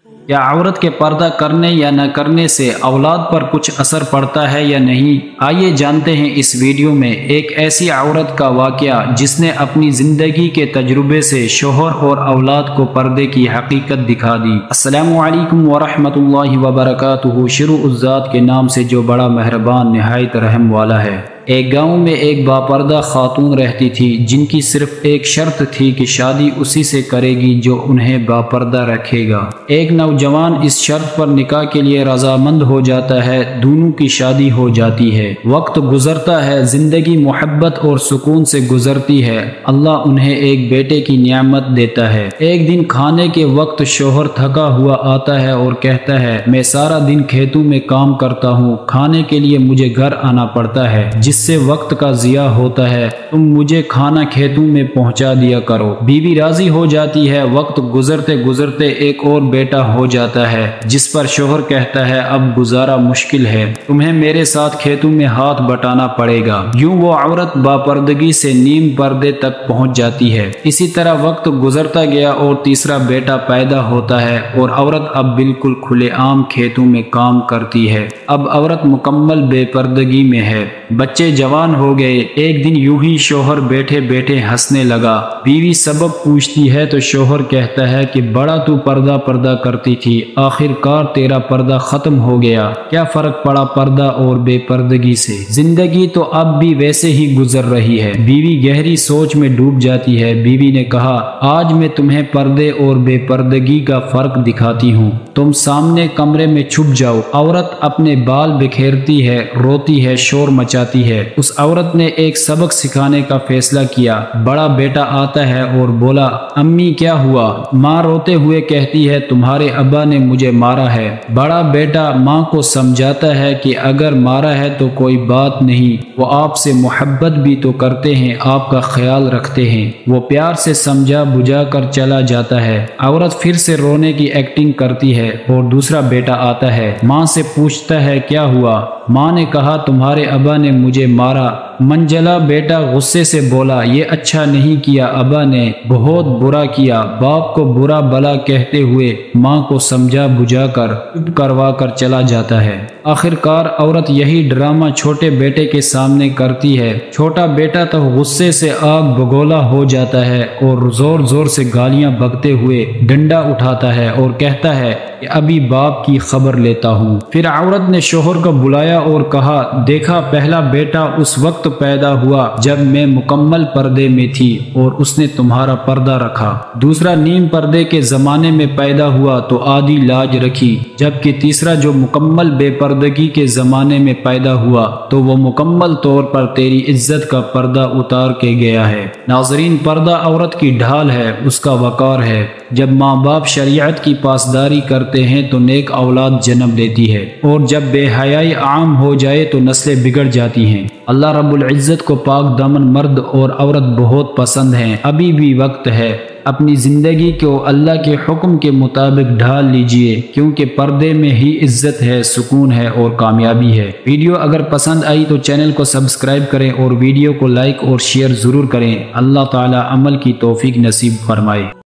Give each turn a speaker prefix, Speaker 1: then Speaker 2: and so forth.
Speaker 1: کیا عورت کے پردہ کرنے یا نہ کرنے سے اولاد پر کچھ اثر پڑتا ہے یا نہیں؟ آئیے جانتے ہیں اس ویڈیو میں ایک ایسی عورت کا واقعہ جس نے اپنی زندگی کے تجربے سے شوہر اور اولاد کو پردے کی حقیقت دکھا دی۔ السلام علیکم ورحمۃ اللہ وبرکاتہ۔ شروع الذات کے نام سے جو بڑا مہربان نہایت رحم والا ہے۔ ایک گاؤں میں ایک باپردہ خاتون رہتی تھی جن کی صرف ایک شرط تھی کہ شادی اسی سے کرے گی جو انہیں باپردہ رکھے گا۔ ایک نوجوان اس شرط پر نکاح کے لیے رضامند ہو جاتا ہے، دونوں کی شادی ہو جاتی ہے۔ وقت گزرتا ہے، زندگی محبت اور سکون سے گزرتی ہے۔ اللہ انہیں ایک بیٹے کی نعمت دیتا ہے۔ ایک دن کھانے کے وقت شوہر تھکا ہوا آتا ہے اور کہتا ہے، میں سارا دن کھیتوں میں کام کرتا ہوں، کھانے کے لیے مجھے گھر آنا پڑتا ہے جس سے وقت کا ضیاع ہوتا ہے، تم مجھے کھانا کھیتوں میں پہنچا دیا کرو۔ بیوی راضی ہو جاتی ہے۔ وقت گزرتے گزرتے ایک اور بیٹا ہو جاتا ہے جس پر شوہر کہتا ہے، اب گزارا مشکل ہے، تمہیں میرے ساتھ کھیتوں میں ہاتھ بٹانا پڑے گا۔ یوں وہ عورت باپردگی سے نیم پردے تک پہنچ جاتی ہے۔ اسی طرح وقت گزرتا گیا اور تیسرا بیٹا پیدا ہوتا ہے اور عورت اب بالکل کھلے عام کھیتوں میں کام کرتی ہے۔ اب عورت مکمل بے پردگی میں ہے۔ بچے جوان ہو گئے۔ ایک دن یوں ہی شوہر بیٹھے بیٹھے ہنسنے لگا۔ بیوی سبب پوچھتی ہے تو شوہر کہتا ہے کہ بڑا تو پردہ کرتی تھی، آخر کار تیرا پردہ ختم ہو گیا، کیا فرق پڑا پردہ اور بے پردگی سے؟ زندگی تو اب بھی ویسے ہی گزر رہی ہے۔ بیوی گہری سوچ میں ڈوب جاتی ہے۔ بیوی نے کہا، آج میں تمہیں پردے اور بے پردگی کا فرق دکھاتی ہوں، تم سامنے کمرے میں چھپ جاؤ۔ عورت اپنے بال بکھیرتی ہے، روتی ہے، شور مچاتی ہے۔ اس عورت نے ایک سبق سکھانے کا فیصلہ کیا۔ بڑا بیٹا آتا ہے اور بولا، امی کیا ہوا؟ ماں روتے ہوئے کہتی ہے، تمہارے ابا نے مجھے مارا ہے۔ بڑا بیٹا ماں کو سمجھاتا ہے کہ اگر مارا ہے تو کوئی بات نہیں، وہ آپ سے محبت بھی تو کرتے ہیں، آپ کا خیال رکھتے ہیں۔ وہ پیار سے سمجھا بجھا کر چلا جاتا ہے۔ عورت پھر سے رونے کی ایکٹنگ کرتی ہے اور دوسرا بیٹا آتا ہے، ماں سے پوچھتا ہے، کیا ہوا؟ ماں نے کہا، تمہارے ابا نے مجھے مارا۔ منجلا بیٹا غصے سے بولا، یہ اچھا نہیں کیا ابا نے، بہت برا کیا۔ باپ کو برا بلا کہتے ہوئے ماں کو سمجھا بجھا کر چپ کروا کر چلا جاتا ہے۔ آخر کار عورت یہی ڈرامہ چھوٹے بیٹے کے سامنے کرتی ہے۔ چھوٹا بیٹا تو غصے سے آگ بگولا ہو جاتا ہے اور زور زور سے گالیاں بکتے ہوئے ڈنڈا اٹھاتا ہے اور کہتا ہے کہ ابھی باپ کی خبر لیتا ہوں۔ پھر عورت نے شوہر کو بلایا اور کہا، دیکھا پہلا بیٹا اس وقت پیدا ہوا جب میں مکمل پردے میں تھی اور اس نے تمہارا پردہ رکھا۔ دوسرا نیم پردے کے زمانے میں پیدا ہوا تو آدھی لاج رکھی، جبکہ تیسرا جو مکمل بے پردگی کے زمانے میں پیدا ہوا تو وہ مکمل طور پر تیری عزت کا پردہ اتار کے گیا ہے۔ ناظرین، پردہ عورت کی ڈھال ہے، اس کا وقار ہے۔ جب ماں باپ شریعت کی پاسداری کرتے ہیں تو نیک اولاد جنم لیتی ہے، اور جب بے حیائی عام ہو جائے تو نسلیں بگڑ جاتی ہیں۔ اللہ رب العزت کو پاک دامن مرد اور عورت بہت پسند ہیں۔ ابھی بھی وقت ہے، اپنی زندگی کو اللہ کے حکم کے مطابق ڈھال لیجئے، کیونکہ پردے میں ہی عزت ہے، سکون ہے اور کامیابی ہے۔ ویڈیو اگر پسند آئی تو چینل کو سبسکرائب کریں اور ویڈیو کو لائک اور شیئر ضرور کریں۔ اللہ تعالی عمل کی توفیق نصیب فرمائے۔